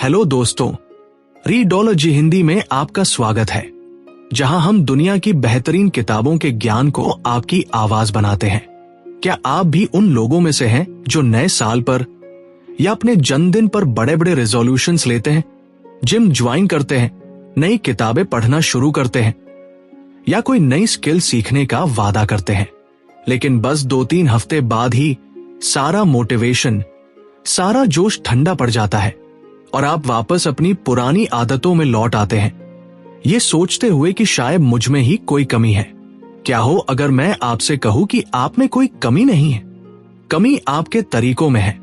Hello दोस्तों, रीडोलॉजी हिंदी में आपका स्वागत है, जहां हम दुनिया की बेहतरीन किताबों के ज्ञान को आपकी आवाज बनाते हैं। क्या आप भी उन लोगों में से हैं जो नए साल पर या अपने जन्मदिन पर बड़े बड़े रेजोल्यूशंस लेते हैं, जिम ज्वाइन करते हैं, नई किताबें पढ़ना शुरू करते हैं या कोई नई स्किल सीखने का वादा करते हैं, लेकिन बस 2-3 हफ्ते बाद ही सारा मोटिवेशन, सारा जोश ठंडा पड़ जाता है और आप वापस अपनी पुरानी आदतों में लौट आते हैं, ये सोचते हुए कि शायद मुझ में ही कोई कमी है। क्या हो अगर मैं आपसे कहूं कि आप में कोई कमी नहीं है, कमी आपके तरीकों में है।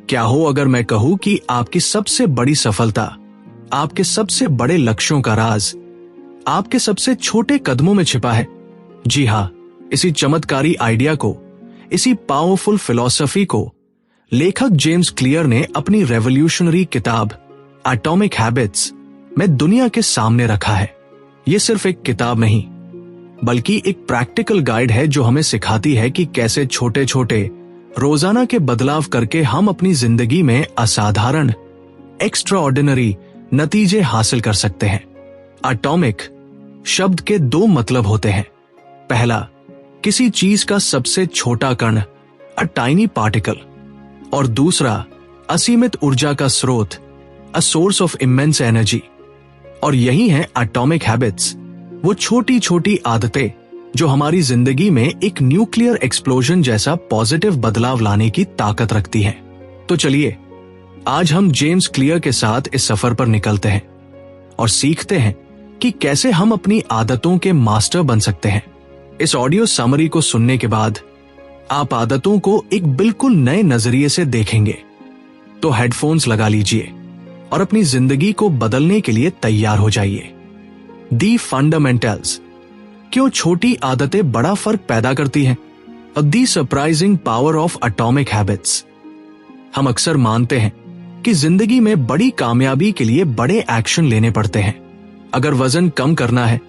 क्या हो अगर मैं कहूं कि आपकी सबसे बड़ी सफलता, आपके सबसे बड़े लक्ष्यों का राज आपके सबसे छोटे कदमों में छिपा है। जी हाँ, इसी चमत्कारी आइडिया को, इसी पावरफुल फिलॉसफी को लेखक जेम्स क्लियर ने अपनी रेवोल्यूशनरी किताब एटॉमिक हैबिट्स में दुनिया के सामने रखा है। ये सिर्फ एक किताब नहीं, बल्कि एक प्रैक्टिकल गाइड है जो हमें सिखाती है कि कैसे छोटे छोटे रोजाना के बदलाव करके हम अपनी जिंदगी में असाधारण, एक्स्ट्राऑर्डिनरी नतीजे हासिल कर सकते हैं। एटॉमिक शब्द के 2 मतलब होते हैं। पहला, किसी चीज का सबसे छोटा कण, अ टाइनी पार्टिकल, और दूसरा, असीमित ऊर्जा का स्रोत, a source of immense energy. और यही है एटॉमिक हैबिट्स, वो छोटी छोटी आदतें जो हमारी जिंदगी में एक न्यूक्लियर एक्सप्लोजन जैसा पॉजिटिव बदलाव लाने की ताकत रखती हैं। तो चलिए आज हम जेम्स क्लियर के साथ इस सफर पर निकलते हैं और सीखते हैं कि कैसे हम अपनी आदतों के मास्टर बन सकते हैं। इस ऑडियो समरी को सुनने के बाद आप आदतों को एक बिल्कुल नए नजरिए से देखेंगे। तो हेडफोन्स लगा लीजिए और अपनी जिंदगी को बदलने के लिए तैयार हो जाइए। दी फंडामेंटल्स, क्यों छोटी आदतें बड़ा फर्क पैदा करती हैं, और the surprising power of atomic habits. हम अक्सर मानते हैं कि जिंदगी में बड़ी कामयाबी के लिए बड़े एक्शन लेने पड़ते हैं। अगर वजन कम करना है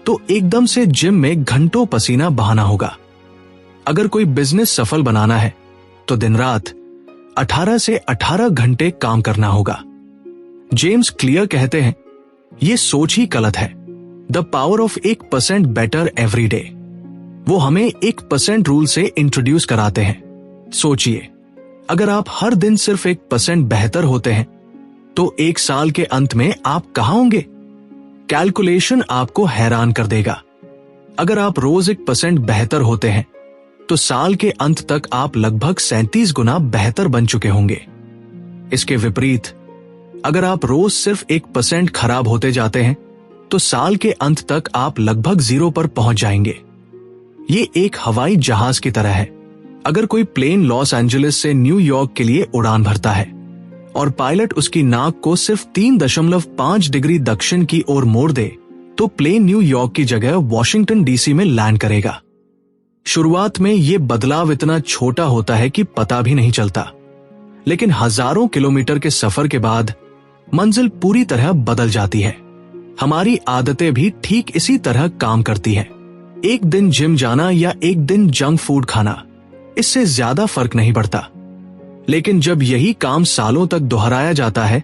तो एकदम से जिम में घंटों पसीना बहाना होगा। अगर कोई बिजनेस सफल बनाना है तो दिन रात 18 से 18 घंटे काम करना होगा। जेम्स क्लियर कहते हैं, यह सोच ही गलत है। The power of 1% better every day. वो हमें 1% रूल से इंट्रोड्यूस कराते हैं। सोचिए, अगर आप हर दिन सिर्फ 1% बेहतर होते हैं तो 1 साल के अंत में आप कहां होंगे? कैलकुलेशन आपको हैरान कर देगा। अगर आप रोज 1% बेहतर होते हैं तो साल के अंत तक आप लगभग 37 गुना बेहतर बन चुके होंगे। इसके विपरीत, अगर आप रोज सिर्फ 1% खराब होते जाते हैं तो साल के अंत तक आप लगभग 0 पर पहुंच जाएंगे। ये एक हवाई जहाज की तरह है। अगर कोई प्लेन लॉस एंजलिस से न्यूयॉर्क के लिए उड़ान भरता है और पायलट उसकी नाक को सिर्फ 3.5 डिग्री दक्षिण की ओर मोड़ दे तो प्लेन न्यूयॉर्क की जगह वॉशिंगटन डीसी में लैंड करेगा। शुरुआत में ये बदलाव इतना छोटा होता है कि पता भी नहीं चलता, लेकिन हजारों किलोमीटर के सफर के बाद मंजिल पूरी तरह बदल जाती है। हमारी आदतें भी ठीक इसी तरह काम करती हैं। एक दिन जिम जाना या एक दिन जंक फूड खाना, इससे ज्यादा फर्क नहीं पड़ता, लेकिन जब यही काम सालों तक दोहराया जाता है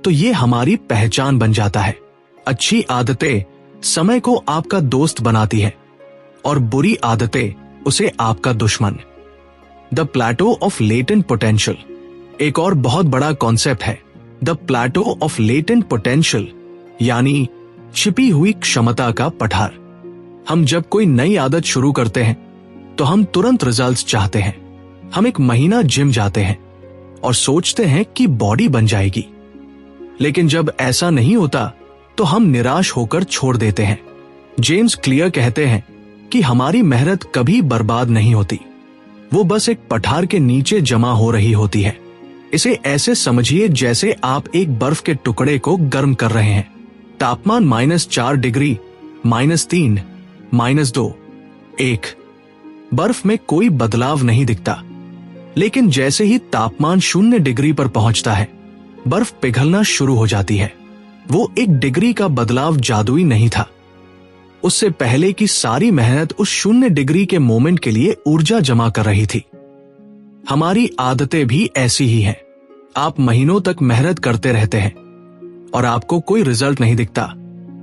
तो ये हमारी पहचान बन जाता है। अच्छी आदतें समय को आपका दोस्त बनाती है और बुरी आदतें उसे आपका दुश्मन। The plateau of latent potential एक और बहुत बड़ा कॉन्सेप्ट है। The plateau of latent potential यानी छिपी हुई क्षमता का पठार। हम जब कोई नई आदत शुरू करते हैं तो हम तुरंत रिजल्ट्स चाहते हैं। हम 1 महीना जिम जाते हैं और सोचते हैं कि बॉडी बन जाएगी, लेकिन जब ऐसा नहीं होता तो हम निराश होकर छोड़ देते हैं। जेम्स क्लियर कहते हैं कि हमारी मेहनत कभी बर्बाद नहीं होती, वो बस एक पठार के नीचे जमा हो रही होती है। इसे ऐसे समझिए जैसे आप एक बर्फ के टुकड़े को गर्म कर रहे हैं। तापमान -4 डिग्री, -3, -2, 1। बर्फ में कोई बदलाव नहीं दिखता, लेकिन जैसे ही तापमान 0 डिग्री पर पहुंचता है, बर्फ पिघलना शुरू हो जाती है। वो 1 डिग्री का बदलाव जादुई नहीं था। उससे पहले की सारी मेहनत उस 0 डिग्री के मोमेंट के लिए ऊर्जा जमा कर रही थी। हमारी आदतें भी ऐसी ही हैं। आप महीनों तक मेहनत करते रहते हैं, और आपको कोई रिजल्ट नहीं दिखता,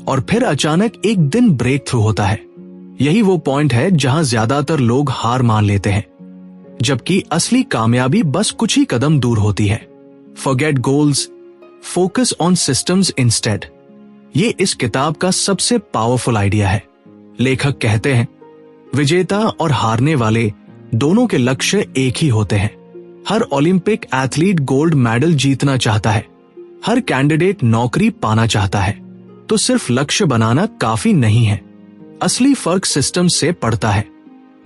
और फिर अचानक एक दिन ब्रेक थ्रू होता है। यही वो पॉइंट है जहां ज्यादातर लोग हार मान लेते हैं, जबकि असली कामयाबी बस कुछ ही कदम दूर होती है। Forget goals, focus on systems instead. ये इस किताब का सबसे पावरफुल आइडिया है। लेखक कहते हैं, विजेता और हारने वाले दोनों के लक्ष्य एक ही होते हैं। हर ओलंपिक एथलीट गोल्ड मेडल जीतना चाहता है, हर कैंडिडेट नौकरी पाना चाहता है। तो सिर्फ लक्ष्य बनाना काफी नहीं है, असली फर्क सिस्टम से पड़ता है।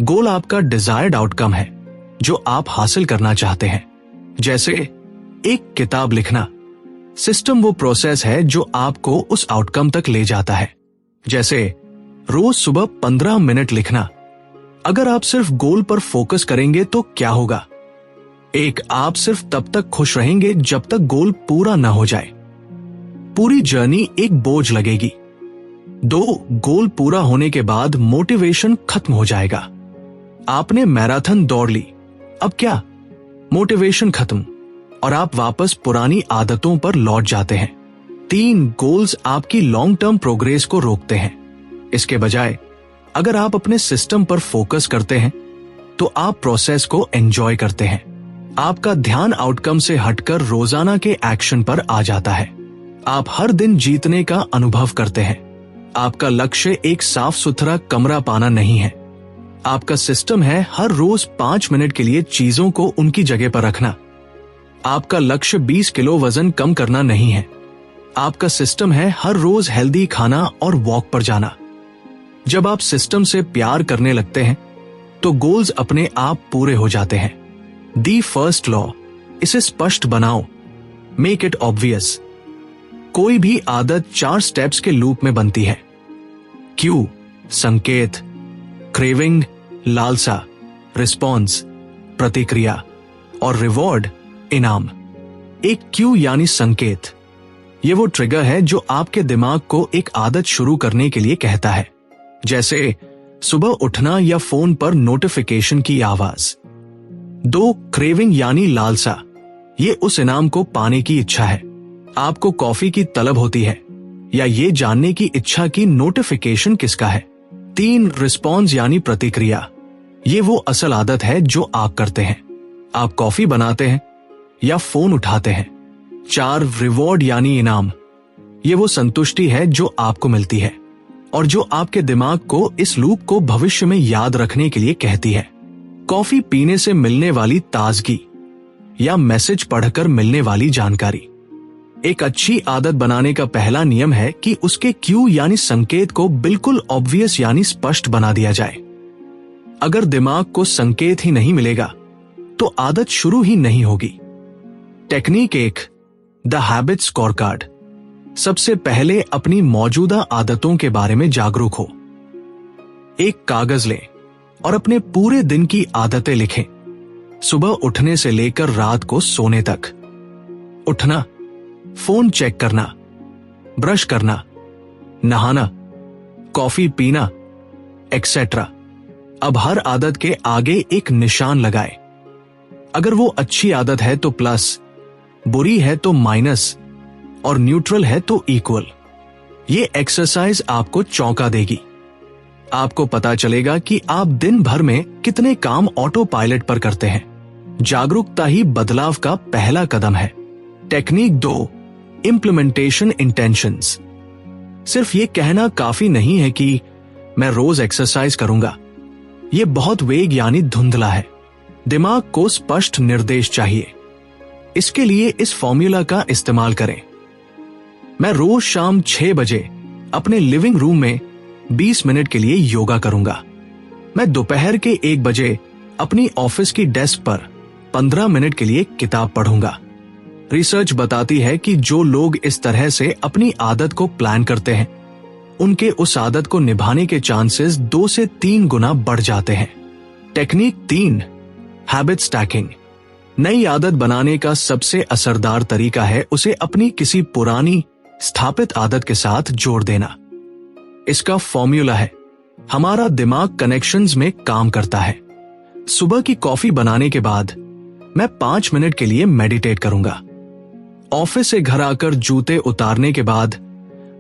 गोल आपका डिजायर्ड आउटकम है, जो आप हासिल करना चाहते हैं। जैसे एक किताब लिखना, सिस्टम वो प्रोसेस है जो आपको उस आउटकम तक ले जाता है। जैसे रोज सुबह 15 मिनट लिखना। अगर आप सिर्फ गोल पर फोकस करेंगे तो क्या होगा? एक, आप सिर्फ तब तक खुश रहेंगे जब तक गोल पूरा न हो जाए। पूरी जर्नी एक बोझ लगेगी। 2, गोल पूरा होने के बाद मोटिवेशन खत्म हो जाएगा। आपने मैराथन दौड़ ली, अब क्या? मोटिवेशन खत्म और आप वापस पुरानी आदतों पर लौट जाते हैं। 3, गोल्स आपकी लॉन्ग टर्म प्रोग्रेस को रोकते हैं। इसके बजाय अगर आप अपने सिस्टम पर फोकस करते हैं तो आप प्रोसेस को एंजॉय करते हैं। आपका ध्यान आउटकम से हटकर रोजाना के एक्शन पर आ जाता है। आप हर दिन जीतने का अनुभव करते हैं। आपका लक्ष्य एक साफ सुथरा कमरा पाना नहीं है, आपका सिस्टम है हर रोज 5 मिनट के लिए चीजों को उनकी जगह पर रखना। आपका लक्ष्य 20 किलो वजन कम करना नहीं है, आपका सिस्टम है हर रोज हेल्दी खाना और वॉक पर जाना। जब आप सिस्टम से प्यार करने लगते हैं तो गोल्स अपने आप पूरे हो जाते हैं। दी फर्स्ट लॉ, इसे स्पष्ट बनाओ, मेक इट ऑब्वियस। कोई भी आदत 4 स्टेप्स के लूप में बनती है। क्यू, संकेत, क्रेविंग, लालसा, रिस्पॉन्स, प्रतिक्रिया, और रिवॉर्ड, इनाम। एक क्यू यानी संकेत, ये वो ट्रिगर है जो आपके दिमाग को एक आदत शुरू करने के लिए कहता है, जैसे सुबह उठना या फोन पर नोटिफिकेशन की आवाज। 2, क्रेविंग यानी लालसा, ये उस इनाम को पाने की इच्छा है। आपको कॉफी की तलब होती है या ये जानने की इच्छा की नोटिफिकेशन किसका है। 3, रिस्पॉन्स यानी प्रतिक्रिया, ये वो असल आदत है जो आप करते हैं। आप कॉफी बनाते हैं या फोन उठाते हैं। 4, रिवॉर्ड यानी इनाम, ये वो संतुष्टि है जो आपको मिलती है और जो आपके दिमाग को इस लूप को भविष्य में याद रखने के लिए कहती है। कॉफी पीने से मिलने वाली ताजगी या मैसेज पढ़कर मिलने वाली जानकारी। एक अच्छी आदत बनाने का पहला नियम है कि उसके क्यू यानी संकेत को बिल्कुल ऑब्वियस यानी स्पष्ट बना दिया जाए। अगर दिमाग को संकेत ही नहीं मिलेगा तो आदत शुरू ही नहीं होगी। Technique 1, the habit scorecard. सबसे पहले अपनी मौजूदा आदतों के बारे में जागरूक हो। एक कागज लें और अपने पूरे दिन की आदतें लिखें, सुबह उठने से लेकर रात को सोने तक। उठना, फोन चेक करना, ब्रश करना, नहाना, कॉफी पीना, एक्सेट्रा। अब हर आदत के आगे एक निशान लगाए। अगर वो अच्छी आदत है तो प्लस, बुरी है तो माइनस, और न्यूट्रल है तो इक्वल। ये एक्सरसाइज आपको चौंका देगी। आपको पता चलेगा कि आप दिन भर में कितने काम ऑटो पायलट पर करते हैं। जागरूकता ही बदलाव का पहला कदम है। Technique 2, implementation intentions. सिर्फ ये कहना काफी नहीं है कि मैं रोज एक्सरसाइज करूंगा। ये बहुत वेग यानी धुंधला है। दिमाग को स्पष्ट निर्देश चाहिए। इसके लिए इस फॉर्मूला का इस्तेमाल करें। मैं रोज शाम 6 बजे अपने लिविंग रूम में 20 मिनट के लिए योगा करूंगा। मैं दोपहर के 1 बजे अपनी ऑफिस की डेस्क पर 15 मिनट के लिए किताब पढ़ूंगा। रिसर्च बताती है कि जो लोग इस तरह से अपनी आदत को प्लान करते हैं, उनके उस आदत को निभाने के चांसेस 2 से 3 गुना बढ़ जाते हैं। Technique 3, habit stacking. नई आदत बनाने का सबसे असरदार तरीका है उसे अपनी किसी पुरानी स्थापित आदत के साथ जोड़ देना। इसका फॉर्मूला है, हमारा दिमाग कनेक्शंस में काम करता है। सुबह की कॉफी बनाने के बाद मैं 5 मिनट के लिए मेडिटेट करूंगा ऑफिस से घर आकर जूते उतारने के बाद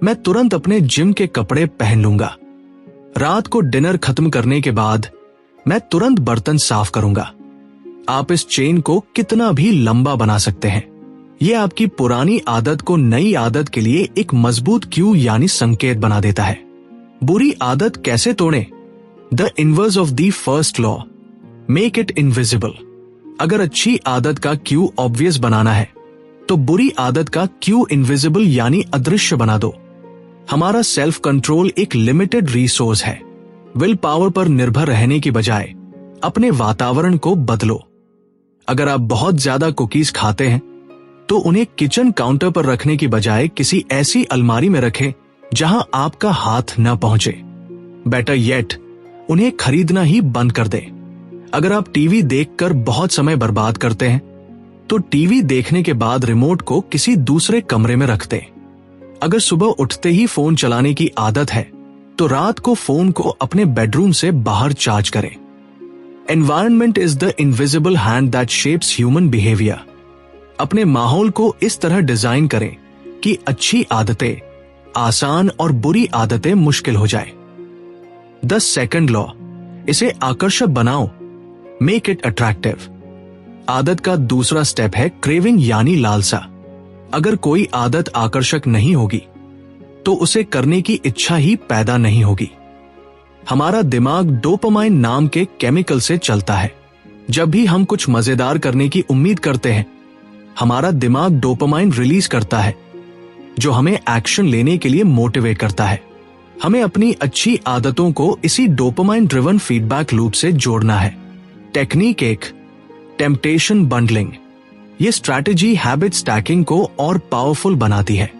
मैं तुरंत अपने जिम के कपड़े पहन लूंगा। रात को डिनर खत्म करने के बाद मैं तुरंत बर्तन साफ करूंगा। आप इस चेन को कितना भी लंबा बना सकते हैं। यह आपकी पुरानी आदत को नई आदत के लिए एक मजबूत क्यू यानी संकेत बना देता है। बुरी आदत कैसे तोड़ें? The inverse of the first law, make it invisible. अगर अच्छी आदत का क्यू ऑब्वियस बनाना है तो बुरी आदत का क्यू इनविजिबल यानी अदृश्य बना दो। हमारा सेल्फ कंट्रोल एक लिमिटेड रिसोर्स है। विल पावर पर निर्भर रहने की बजाय अपने वातावरण को बदलो। अगर आप बहुत ज्यादा कुकीज खाते हैं तो उन्हें किचन काउंटर पर रखने की बजाय किसी ऐसी अलमारी में रखें जहां आपका हाथ न पहुंचे। बेटर येट, उन्हें खरीदना ही बंद कर दें। अगर आप टीवी देखकर बहुत समय बर्बाद करते हैं तो टीवी देखने के बाद रिमोट को किसी दूसरे कमरे में रख दें। अगर सुबह उठते ही फोन चलाने की आदत है तो रात को फोन को अपने बेडरूम से बाहर चार्ज करें। Environment is the invisible hand that shapes human behaviour. अपने माहौल को इस तरह डिजाइन करें कि अच्छी आदतें आसान और बुरी आदतें मुश्किल हो जाए। द सेकंड लॉ, इसे आकर्षक बनाओ, मेक इट अट्रैक्टिव। आदत का दूसरा स्टेप है क्रेविंग यानी लालसा। अगर कोई आदत आकर्षक नहीं होगी तो उसे करने की इच्छा ही पैदा नहीं होगी। हमारा दिमाग डोपामाइन नाम के केमिकल से चलता है। जब भी हम कुछ मजेदार करने की उम्मीद करते हैं, हमारा दिमाग डोपामाइन रिलीज करता है जो हमें एक्शन लेने के लिए मोटिवेट करता है। हमें अपनी अच्छी आदतों को इसी डोपामाइन ड्रिवन फीडबैक लूप से जोड़ना है। टेक्निक एक, टेम्पटेशन बंडलिंग। ये स्ट्रैटेजी हैबिट स्टैकिंग को और पावरफुल बनाती है।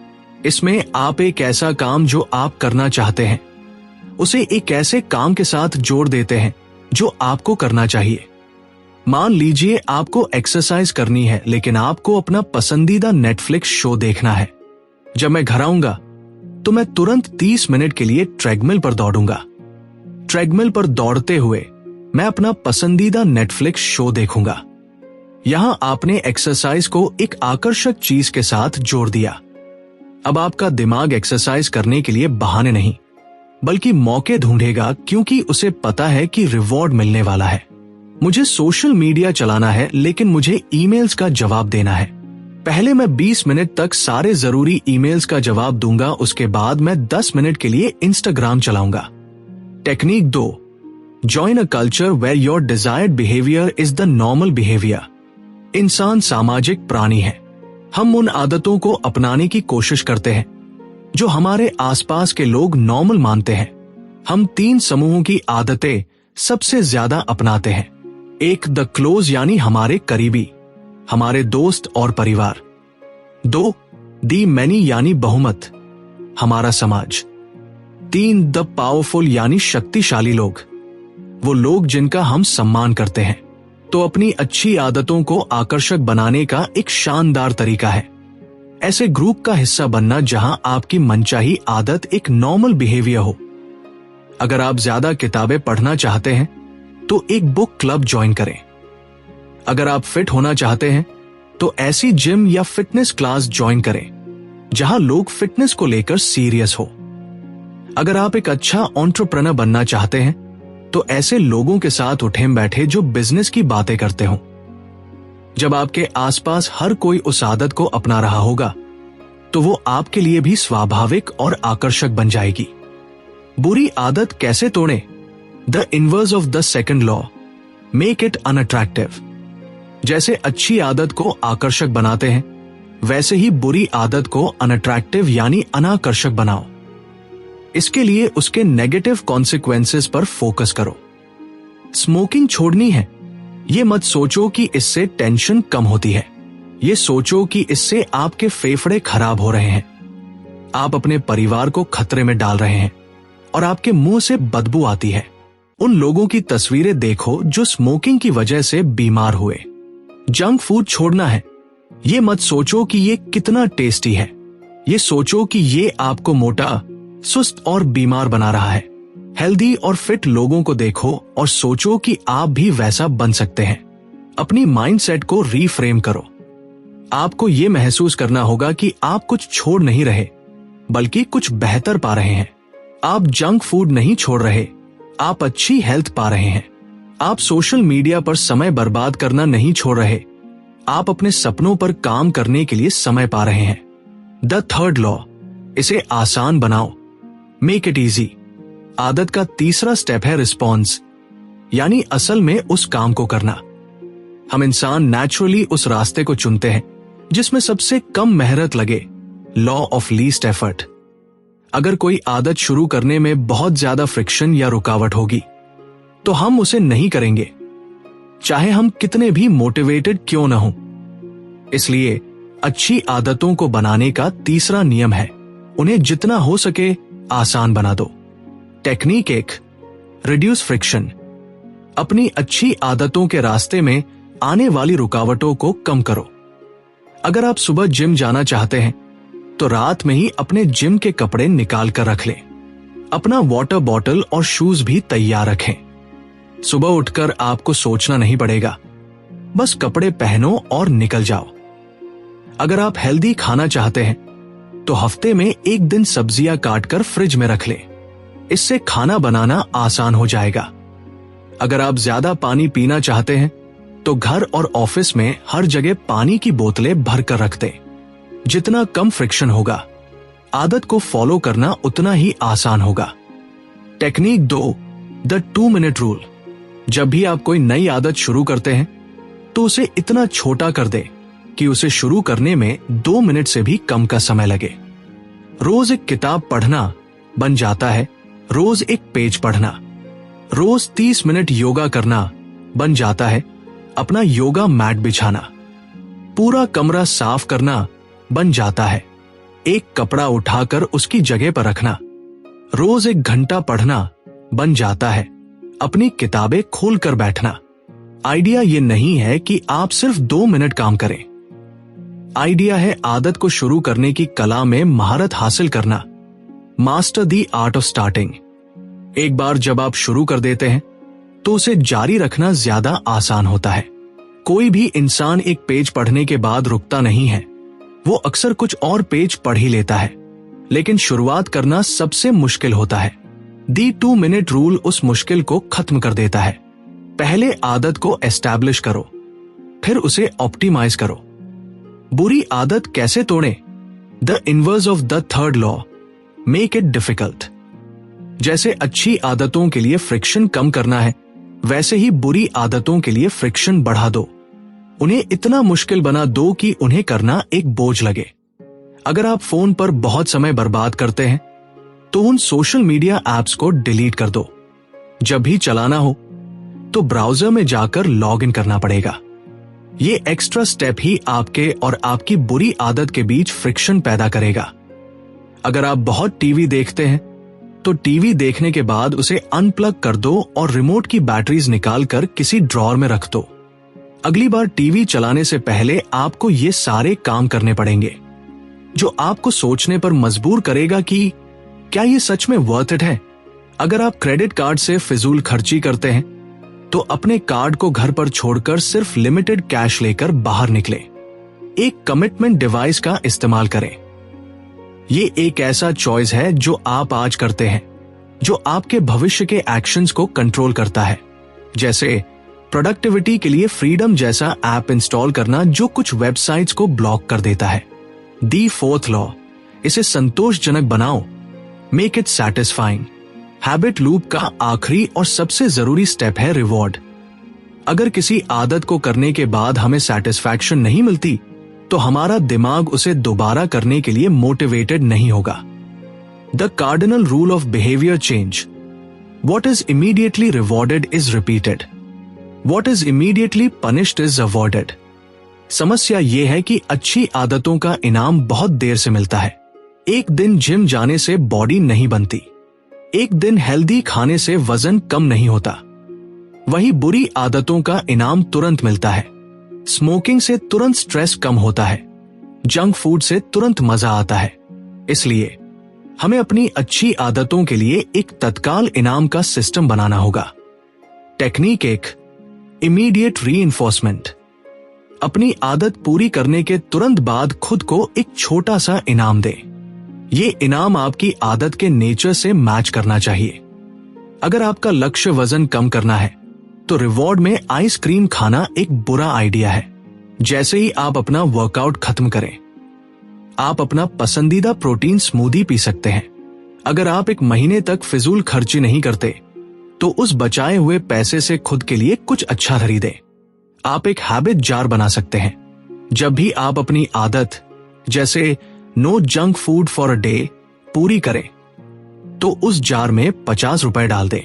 इसमें आप एक ऐसा काम जो आप करना चाहते हैं उसे एक ऐसे काम के साथ जोड़ देते हैं जो आपको करना चाहिए। मान लीजिए आपको एक्सरसाइज करनी है लेकिन आपको अपना पसंदीदा नेटफ्लिक्स शो देखना है। जब मैं घर आऊंगा तो मैं तुरंत 30 मिनट के लिए ट्रेडमिल पर दौड़ूंगा। ट्रेडमिल पर दौड़ते हुए मैं अपना पसंदीदा नेटफ्लिक्स शो देखूंगा। यहां आपने एक्सरसाइज को एक आकर्षक चीज के साथ जोड़ दिया। अब आपका दिमाग एक्सरसाइज करने के लिए बहाने नहीं बल्कि मौके ढूंढेगा, क्योंकि उसे पता है कि रिवॉर्ड मिलने वाला है। मुझे सोशल मीडिया चलाना है लेकिन मुझे ईमेल्स का जवाब देना है। पहले मैं 20 मिनट तक सारे जरूरी ईमेल्स का जवाब दूंगा, उसके बाद मैं 10 मिनट के लिए इंस्टाग्राम चलाऊंगा। Technique 2, join a culture where your desired behaviour is the normal behaviour. इंसान सामाजिक प्राणी है। हम उन आदतों को अपनाने की कोशिश करते हैं जो हमारे आसपास के लोग नॉर्मल मानते हैं। हम 3 समूहों की आदतें सबसे ज्यादा अपनाते हैं। 1, द क्लोज यानी हमारे करीबी, हमारे दोस्त और परिवार। 2, दी मैनी यानी बहुमत, हमारा समाज। 3, द पावरफुल यानी शक्तिशाली लोग, वो लोग जिनका हम सम्मान करते हैं। तो अपनी अच्छी आदतों को आकर्षक बनाने का एक शानदार तरीका है ऐसे ग्रुप का हिस्सा बनना जहां आपकी मनचाही आदत एक नॉर्मल बिहेवियर हो। अगर आप ज्यादा किताबें पढ़ना चाहते हैं तो एक बुक क्लब ज्वाइन करें। अगर आप फिट होना चाहते हैं तो ऐसी जिम या फिटनेस क्लास ज्वाइन करें जहां लोग फिटनेस को लेकर सीरियस हो। अगर आप एक अच्छा एंटरप्रेन्योर बनना चाहते हैं तो ऐसे लोगों के साथ उठें बैठे जो बिजनेस की बातें करते हों। जब आपके आसपास हर कोई उस आदत को अपना रहा होगा तो वो आपके लिए भी स्वाभाविक और आकर्षक बन जाएगी। बुरी आदत कैसे तोड़ें? The inverse of the second law, make it unattractive. जैसे अच्छी आदत को आकर्षक बनाते हैं वैसे ही बुरी आदत को अनअट्रैक्टिव यानी अनाकर्षक बनाओ। इसके लिए उसके नेगेटिव कॉन्सिक्वेंसेस पर फोकस करो। स्मोकिंग छोड़नी है, ये मत सोचो कि इससे टेंशन कम होती है। ये सोचो कि इससे आपके फेफड़े खराब हो रहे हैं, आप अपने परिवार को खतरे में डाल रहे हैं और आपके मुंह से बदबू आती है। उन लोगों की तस्वीरें देखो जो स्मोकिंग की वजह से बीमार हुए। जंक फूड छोड़ना है, ये मत सोचो कि ये कितना टेस्टी है। ये सोचो कि ये आपको मोटा, सुस्त और बीमार बना रहा है। हेल्दी और फिट लोगों को देखो और सोचो कि आप भी वैसा बन सकते हैं। अपनी माइंडसेट को रीफ्रेम करो। आपको ये महसूस करना होगा कि आप कुछ छोड़ नहीं रहे, बल्कि कुछ बेहतर पा रहे हैं। आप जंक फूड नहीं छोड़ रहे, आप अच्छी हेल्थ पा रहे हैं। आप सोशल मीडिया पर समय बर्बाद करना नहीं छोड़ रहे, आप अपने सपनों पर काम करने के लिए समय पा रहे हैं। द थर्ड लॉ, इसे आसान बनाओ, मेक इट इजी। आदत का तीसरा स्टेप है रिस्पॉन्स, यानी असल में उस काम को करना। हम इंसान नेचुरली उस रास्ते को चुनते हैं जिसमें सबसे कम मेहनत लगे, लॉ ऑफ लीस्ट एफर्ट। अगर कोई आदत शुरू करने में बहुत ज्यादा फ्रिक्शन या रुकावट होगी तो हम उसे नहीं करेंगे, चाहे हम कितने भी मोटिवेटेड क्यों न हों। इसलिए अच्छी आदतों को बनाने का तीसरा नियम है, उन्हें जितना हो सके आसान बना दो। Technique 1, reduce friction. अपनी अच्छी आदतों के रास्ते में आने वाली रुकावटों को कम करो। अगर आप सुबह जिम जाना चाहते हैं तो रात में ही अपने जिम के कपड़े निकाल कर रख लें। अपना वाटर बॉटल और शूज भी तैयार रखें। सुबह उठकर आपको सोचना नहीं पड़ेगा, बस कपड़े पहनो और निकल जाओ। अगर आप हेल्दी खाना चाहते हैं तो हफ्ते में एक दिन सब्जियां काटकर फ्रिज में रख लें। इससे खाना बनाना आसान हो जाएगा। अगर आप ज्यादा पानी पीना चाहते हैं तो घर और ऑफिस में हर जगह पानी की बोतलें भरकर रख दें। जितना कम फ्रिक्शन होगा, आदत को फॉलो करना उतना ही आसान होगा। Technique 2, the 2 minute rule. जब भी आप कोई नई आदत शुरू करते हैं तो उसे इतना छोटा कर दें कि उसे शुरू करने में 2 मिनट से भी कम का समय लगे। रोज एक किताब पढ़ना बन जाता है रोज एक पेज पढ़ना। रोज 30 मिनट योगा करना बन जाता है अपना योगा मैट बिछाना। पूरा कमरा साफ करना बन जाता है एक कपड़ा उठाकर उसकी जगह पर रखना। रोज 1 घंटा पढ़ना बन जाता है अपनी किताबें खोलकर बैठना। आइडिया ये नहीं है कि आप सिर्फ 2 मिनट काम करें। आइडिया है आदत को शुरू करने की कला में महारत हासिल करना। Master the art of starting. एक बार जब आप शुरू कर देते हैं तो उसे जारी रखना ज्यादा आसान होता है। कोई भी इंसान एक पेज पढ़ने के बाद रुकता नहीं है, वो अक्सर कुछ और पेज पढ़ ही लेता है। लेकिन शुरुआत करना सबसे मुश्किल होता है। दी 2 मिनट रूल उस मुश्किल को खत्म कर देता है। पहले आदत को एस्टैब्लिश करो, फिर उसे ऑप्टिमाइज करो। बुरी आदत कैसे तोड़ें? The inverse of the third law, make it difficult. जैसे अच्छी आदतों के लिए फ्रिक्शन कम करना है, वैसे ही बुरी आदतों के लिए फ्रिक्शन बढ़ा दो। उन्हें इतना मुश्किल बना दो कि उन्हें करना एक बोझ लगे। अगर आप फोन पर बहुत समय बर्बाद करते हैं तो उन सोशल मीडिया ऐप्स को डिलीट कर दो। जब भी चलाना हो तो ब्राउजर में जाकर लॉग इन करना पड़ेगा। ये एक्स्ट्रा स्टेप ही आपके और आपकी बुरी आदत के बीच फ्रिक्शन पैदा करेगा। अगर आप बहुत टीवी देखते हैं तो टीवी देखने के बाद उसे अनप्लग कर दो और रिमोट की बैटरीज निकालकर किसी ड्रॉअर में रख दो। अगली बार टीवी चलाने से पहले आपको ये सारे काम करने पड़ेंगे, जो आपको सोचने पर मजबूर करेगा कि क्या ये सच में वर्थ इट है। अगर आप क्रेडिट कार्ड से फिजूल खर्ची करते हैं तो अपने कार्ड को घर पर छोड़कर सिर्फ लिमिटेड कैश लेकर बाहर निकले। एक कमिटमेंट डिवाइस का इस्तेमाल करें। ये एक ऐसा चॉइस है जो आप आज करते हैं, जो आपके भविष्य के एक्शंस को कंट्रोल करता है। जैसे प्रोडक्टिविटी के लिए फ्रीडम जैसा ऐप इंस्टॉल करना जो कुछ वेबसाइट्स को ब्लॉक कर देता है। दी 4th लॉ, इसे संतोषजनक बनाओ, make it satisfying. Habit loop का आखिरी और सबसे जरूरी स्टेप है रिवॉर्ड। अगर किसी आदत को करने के बाद हमें सैटिस्फैक्शन नहीं मिलती तो हमारा दिमाग उसे दोबारा करने के लिए मोटिवेटेड नहीं होगा। The cardinal rule of behaviour change, what is immediately rewarded is repeated, what is immediately punished is avoided. समस्या यह है कि अच्छी आदतों का इनाम बहुत देर से मिलता है। एक दिन जिम जाने से बॉडी नहीं बनती, एक दिन हेल्दी खाने से वजन कम नहीं होता। वही बुरी आदतों का इनाम तुरंत मिलता है। स्मोकिंग से तुरंत स्ट्रेस कम होता है, जंक फूड से तुरंत मजा आता है। इसलिए हमें अपनी अच्छी आदतों के लिए एक तत्काल इनाम का सिस्टम बनाना होगा। Technique 1, immediate reinforcement. अपनी आदत पूरी करने के तुरंत बाद खुद को एक छोटा सा इनाम दें। ये इनाम आपकी आदत के नेचर से मैच करना चाहिए। अगर आपका लक्ष्य वजन कम करना है तो रिवॉर्ड में आइसक्रीम खाना एक बुरा आइडिया है। जैसे ही आप अपना वर्कआउट खत्म करें, आप अपना पसंदीदा प्रोटीन स्मूदी पी सकते हैं। अगर आप एक महीने तक फिजूल खर्ची नहीं करते तो उस बचाए हुए पैसे से खुद के लिए कुछ अच्छा खरीदें। आप एक हैबिट जार बना सकते हैं। जब भी आप अपनी आदत जैसे no junk food for a day पूरी करें तो उस जार में 50 रुपए डाल दें।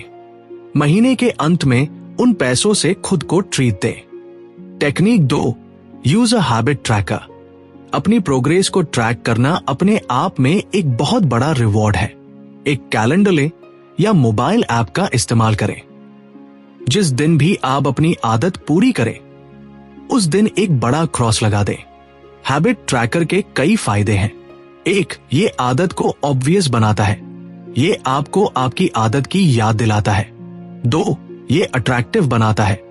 महीने के अंत में उन पैसों से खुद को ट्रीट दें। Technique 2, use a habit tracker. अपनी प्रोग्रेस को ट्रैक करना अपने आप में एक बहुत बड़ा रिवॉर्ड है। एक कैलेंडर लें या मोबाइल ऐप का इस्तेमाल करें। जिस दिन भी आप अपनी आदत पूरी करें उस दिन एक बड़ा क्रॉस लगा दें। हैबिट ट्रैकर के कई फायदे हैं। 1, ये आदत को ऑब्वियस बनाता है। ये आपको आपकी आदत की याद दिलाता है। 2, ये अट्रैक्टिव बनाता है।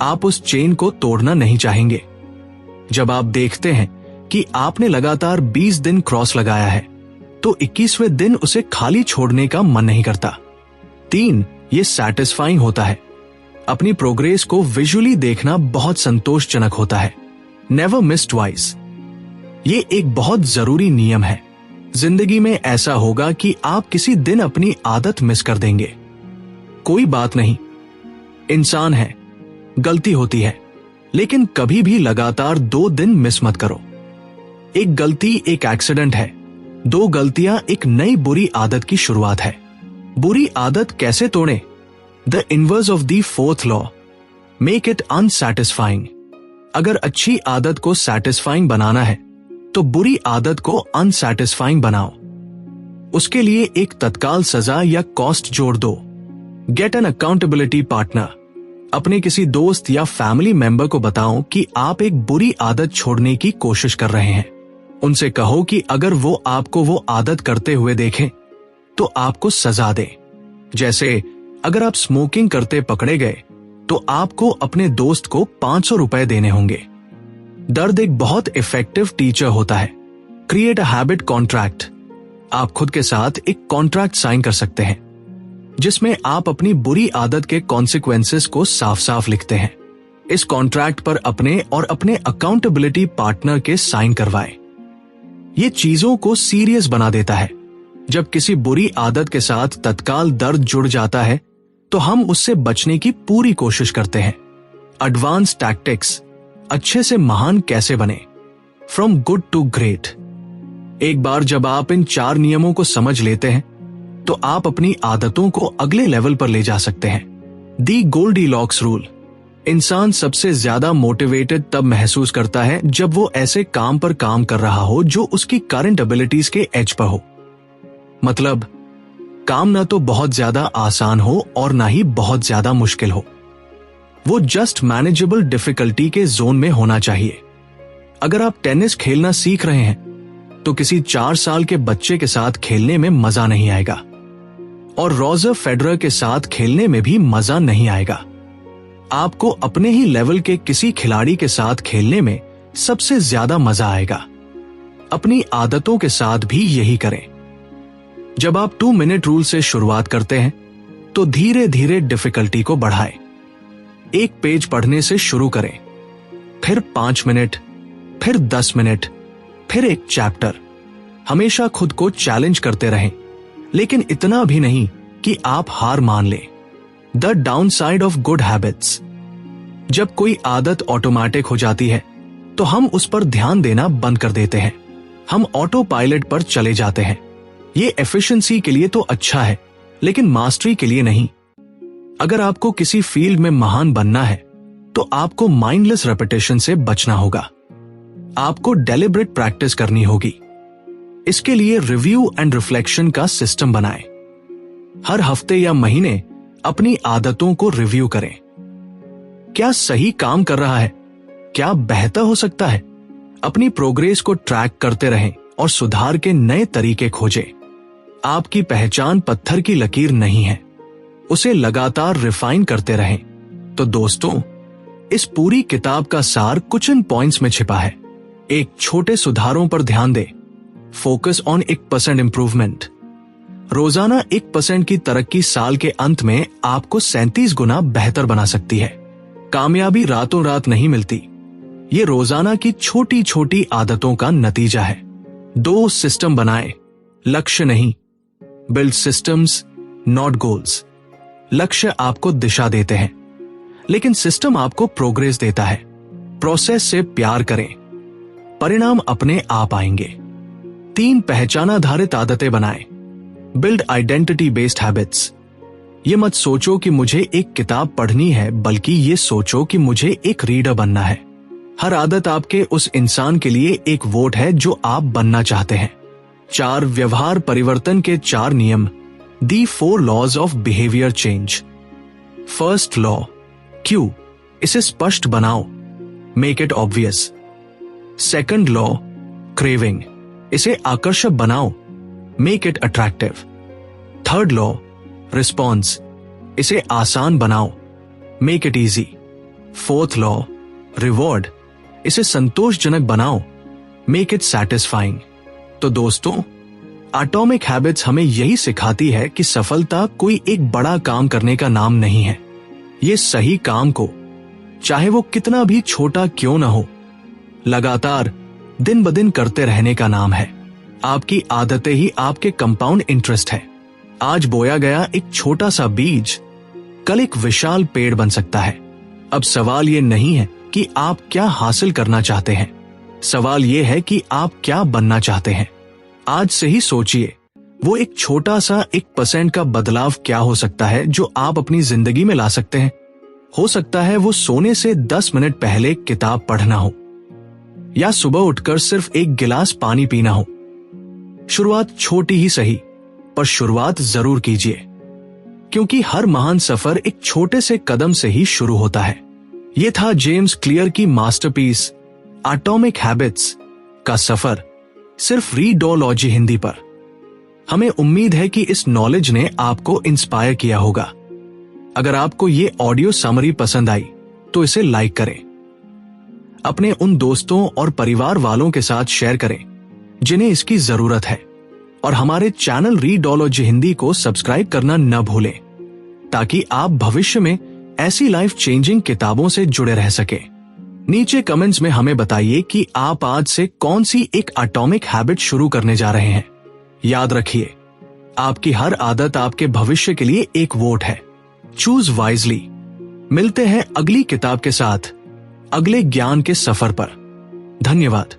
आप उस चेन को तोड़ना नहीं चाहेंगे। जब आप देखते हैं कि आपने लगातार 20 दिन क्रॉस लगाया है तो 21वें दिन उसे खाली छोड़ने का मन नहीं करता। 3, ये सैटिस्फाइंग होता है। अपनी प्रोग्रेस को विजुअली देखना बहुत संतोषजनक होता है। Never miss twice. ये एक बहुत जरूरी नियम है। जिंदगी में ऐसा होगा कि आप किसी दिन अपनी आदत मिस कर देंगे। कोई बात नहीं, इंसान है, गलती होती है, लेकिन कभी भी लगातार 2 दिन मिस मत करो। एक गलती एक एक्सीडेंट है, 2 गलतियां एक नई बुरी आदत की शुरुआत है। बुरी आदत कैसे तोड़ें? The inverse of the 4th law, make it unsatisfying. अगर अच्छी आदत को सैटिस्फाइंग बनाना है तो बुरी आदत को अनसैटिस्फाइंग बनाओ। उसके लिए एक तत्काल सजा या कॉस्ट जोड़ दो। Get an accountability partner. अपने किसी दोस्त या फैमिली मेंबर को बताओ कि आप एक बुरी आदत छोड़ने की कोशिश कर रहे हैं। उनसे कहो कि अगर वो आपको वो आदत करते हुए देखें तो आपको सजा दे। जैसे अगर आप स्मोकिंग करते पकड़े गए तो आपको अपने दोस्त को 500 रुपए देने होंगे। दर्द एक बहुत इफेक्टिव टीचर होता है। Create a habit contract. आप खुद के साथ एक कॉन्ट्रैक्ट साइन कर सकते हैं जिसमें आप अपनी बुरी आदत के कॉन्सिक्वेंसेस को साफ साफ लिखते हैं। इस कॉन्ट्रैक्ट पर अपने और अपने अकाउंटेबिलिटी पार्टनर के साइन करवाएं। ये चीजों को सीरियस बना देता है। जब किसी बुरी आदत के साथ तत्काल दर्द जुड़ जाता है तो हम उससे बचने की पूरी कोशिश करते हैं। एडवांस टैक्टिक्स, अच्छे से महान कैसे बने, फ्रॉम गुड टू ग्रेट। एक बार जब आप इन 4 नियमों को समझ लेते हैं तो आप अपनी आदतों को अगले लेवल पर ले जा सकते हैं। दी गोल्डीलॉक्स रूल। इंसान सबसे ज्यादा मोटिवेटेड तब महसूस करता है जब वो ऐसे काम पर काम कर रहा हो जो उसकी करंट एबिलिटीज के एज पर हो। मतलब काम ना तो बहुत ज्यादा आसान हो और ना ही बहुत ज्यादा मुश्किल हो। वो जस्ट मैनेजेबल डिफिकल्टी के जोन में होना चाहिए। अगर आप टेनिस खेलना सीख रहे हैं तो किसी 4 साल के बच्चे के साथ खेलने में मजा नहीं आएगा और रॉजर फेडरर के साथ खेलने में भी मजा नहीं आएगा। आपको अपने ही लेवल के किसी खिलाड़ी के साथ खेलने में सबसे ज्यादा मजा आएगा। अपनी आदतों के साथ भी यही करें। जब आप 2 मिनट रूल से शुरुआत करते हैं तो धीरे धीरे डिफिकल्टी को बढ़ाएं। एक पेज पढ़ने से शुरू करें, फिर 5 मिनट, फिर 10 मिनट, फिर एक चैप्टर। हमेशा खुद को चैलेंज करते रहें, लेकिन इतना भी नहीं कि आप हार मान लें। The downside of good habits. जब कोई आदत ऑटोमेटिक हो जाती है तो हम उस पर ध्यान देना बंद कर देते हैं। हम ऑटो पायलट पर चले जाते हैं। ये एफिशिएंसी के लिए तो अच्छा है, लेकिन मास्टरी के लिए नहीं। अगर आपको किसी फील्ड में महान बनना है तो आपको माइंडलेस रेपिटेशन से बचना होगा। आपको डेलिब्रेट प्रैक्टिस करनी होगी। इसके लिए रिव्यू एंड रिफ्लेक्शन का सिस्टम बनाएं। हर हफ्ते या महीने अपनी आदतों को रिव्यू करें। क्या सही काम कर रहा है? क्या बेहतर हो सकता है? अपनी प्रोग्रेस को ट्रैक करते रहें और सुधार के नए तरीके खोजें। आपकी पहचान पत्थर की लकीर नहीं है, उसे लगातार रिफाइन करते रहें। तो दोस्तों, इस पूरी किताब का सार कुछ इन पॉइंट्स में छिपा है। एक, छोटे सुधारों पर ध्यान दे, फोकस ऑन 1% इंप्रूवमेंट। रोजाना 1% की तरक्की साल के अंत में आपको 37 गुना बेहतर बना सकती है। कामयाबी रातों रात नहीं मिलती, ये रोजाना की छोटी छोटी आदतों का नतीजा है। 2, सिस्टम बनाए, लक्ष्य नहीं। Build systems not goals. लक्ष्य आपको दिशा देते हैं, लेकिन सिस्टम आपको प्रोग्रेस देता है। प्रोसेस से प्यार करें, परिणाम अपने आप आएंगे। 3, पहचानाधारित आदतें बनाएं। Build identity based habits. ये मत सोचो कि मुझे एक किताब पढ़नी है, बल्कि ये सोचो कि मुझे एक रीडर बनना है। हर आदत आपके उस इंसान के लिए एक वोट है जो आप बनना चाहते हैं। 4, व्यवहार परिवर्तन के 4 नियम। The 4 laws of behaviour change. First law, cue, इसे स्पष्ट बनाओ, make it obvious. Second law, craving, इसे आकर्षक बनाओ, make it attractive. Third law, response, इसे आसान बनाओ, make it easy. Fourth law, reward, इसे संतोषजनक बनाओ, मेक इट सैटिस्फाइंग। तो दोस्तों, एटॉमिक हैबिट्स हमें यही सिखाती है कि सफलता कोई एक बड़ा काम करने का नाम नहीं है। ये सही काम को, चाहे वो कितना भी छोटा क्यों ना हो, लगातार दिन ब दिन करते रहने का नाम है। आपकी आदतें ही आपके कंपाउंड इंटरेस्ट है। आज बोया गया एक छोटा सा बीज कल एक विशाल पेड़ बन सकता है। अब सवाल ये नहीं है कि आप क्या हासिल करना चाहते हैं, सवाल ये है कि आप क्या बनना चाहते हैं। आज से ही सोचिए, वो एक छोटा सा 1% का बदलाव क्या हो सकता है जो आप अपनी जिंदगी में ला सकते हैं। हो सकता है वो सोने से 10 मिनट पहले किताब पढ़ना हो, या सुबह उठकर सिर्फ एक गिलास पानी पीना हो। शुरुआत छोटी ही सही, पर शुरुआत जरूर कीजिए, क्योंकि हर महान सफर एक छोटे से कदम से ही शुरू होता है। ये था जेम्स क्लियर की मास्टरपीस एटॉमिक हैबिट्स का सफर, सिर्फ रीडोलॉजी हिंदी पर। हमें उम्मीद है कि इस नॉलेज ने आपको इंस्पायर किया होगा। अगर आपको ये ऑडियो समरी पसंद आई तो इसे लाइक करें, अपने उन दोस्तों और परिवार वालों के साथ शेयर करें जिन्हें इसकी जरूरत है, और हमारे चैनल रीडोलॉजी हिंदी को सब्सक्राइब करना न भूलें, ताकि आप भविष्य में ऐसी लाइफ चेंजिंग किताबों से जुड़े रह सके। नीचे कमेंट्स में हमें बताइए कि आप आज से कौन सी एक एटॉमिक हैबिट शुरू करने जा रहे हैं। याद रखिए, आपकी हर आदत आपके भविष्य के लिए एक वोट है। Choose wisely. मिलते हैं अगली किताब के साथ, अगले ज्ञान के सफर पर। धन्यवाद।